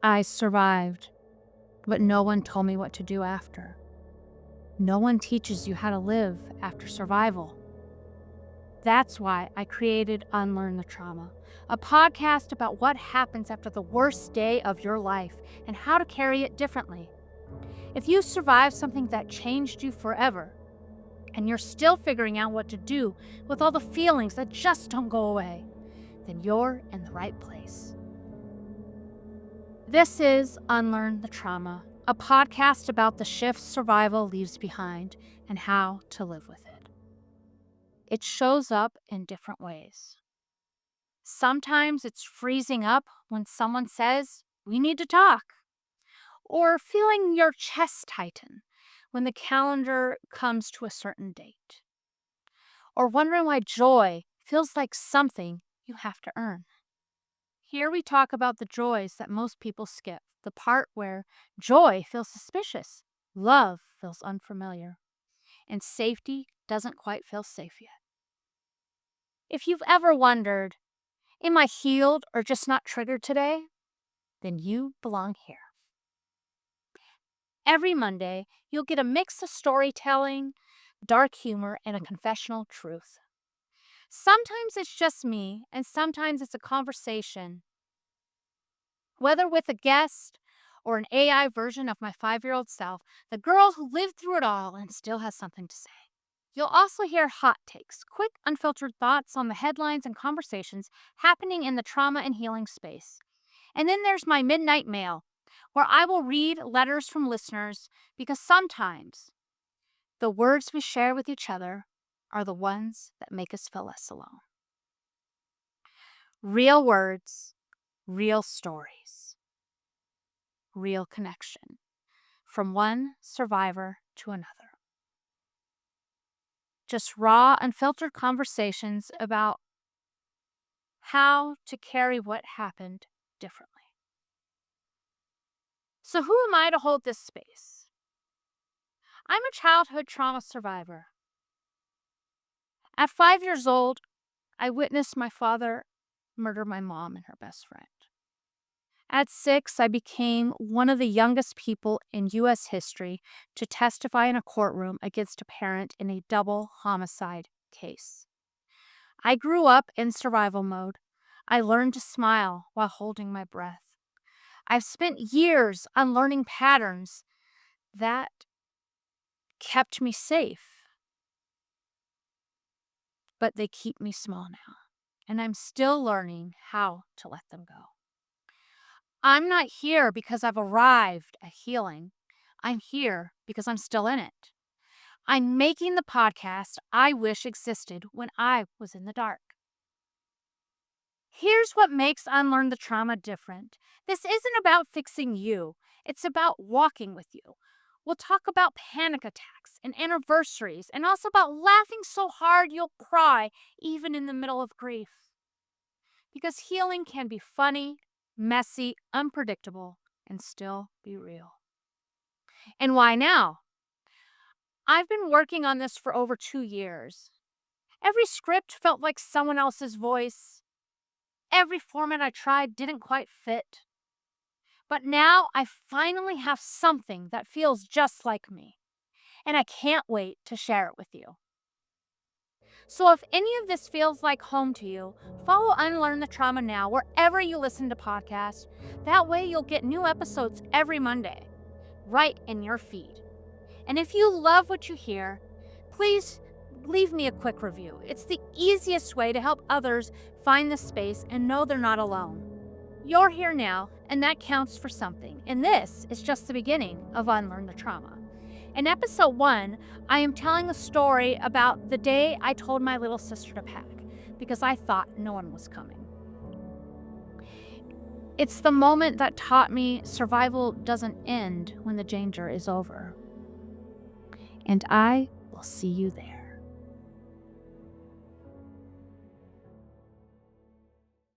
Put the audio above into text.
I survived, but no one told me what to do after. No one teaches you how to live after survival. That's why I created Unlearn the Trauma, a podcast about what happens after the worst day of your life and how to carry it differently. If you survived something that changed you forever, and you're still figuring out what to do with all the feelings that just don't go away, then you're in the right place. This is Unlearn the Trauma, a podcast about the shifts survival leaves behind and how to live with it. It shows up in different ways. Sometimes it's freezing up when someone says, "We need to talk," or feeling your chest tighten when the calendar comes to a certain date, or wondering why joy feels like something you have to earn. Here we talk about the joys that most people skip, the part where joy feels suspicious, love feels unfamiliar, and safety doesn't quite feel safe yet. If you've ever wondered, am I healed or just not triggered today? Then you belong here. Every Monday, you'll get a mix of storytelling, dark humor, and a confessional truth. Sometimes it's just me, and sometimes it's a conversation, whether with a guest or an AI version of my 5-year-old self, the girl who lived through it all and still has something to say. You'll also hear hot takes, quick, unfiltered thoughts on the headlines and conversations happening in the trauma and healing space. And then there's my midnight mail, where I will read letters from listeners because sometimes the words we share with each other are the ones that make us feel less alone. Real words, real stories, real connection, from one survivor to another. Just raw, unfiltered conversations about how to carry what happened differently. So who am I to hold this space? I'm a childhood trauma survivor. At 5 years old, I witnessed my father murder my mom and her best friend. At 6, I became one of the youngest people in U.S. history to testify in a courtroom against a parent in a double homicide case. I grew up in survival mode. I learned to smile while holding my breath. I've spent years unlearning patterns that kept me safe, but they keep me small now, and I'm still learning how to let them go. I'm not here because I've arrived at healing. I'm here because I'm still in it. I'm making the podcast I wish existed when I was in the dark. Here's what makes Unlearn the Trauma different. This isn't about fixing you. It's about walking with you. We'll talk about panic attacks and anniversaries, and also about laughing so hard you'll cry even in the middle of grief. Because healing can be funny, messy, unpredictable, and still be real. And why now? I've been working on this for over 2 years. Every script felt like someone else's voice. Every format I tried didn't quite fit. But now I finally have something that feels just like me, and I can't wait to share it with you. So if any of this feels like home to you, follow Unlearn the Trauma now wherever you listen to podcasts. That way you'll get new episodes every Monday, right in your feed. And if you love what you hear, please leave me a quick review. It's the easiest way to help others find this space and know they're not alone. You're here now, and that counts for something. And this is just the beginning of Unlearn the Trauma. In episode 1, I am telling a story about the day I told my little sister to pack because I thought no one was coming. It's the moment that taught me survival doesn't end when the danger is over. And I will see you there.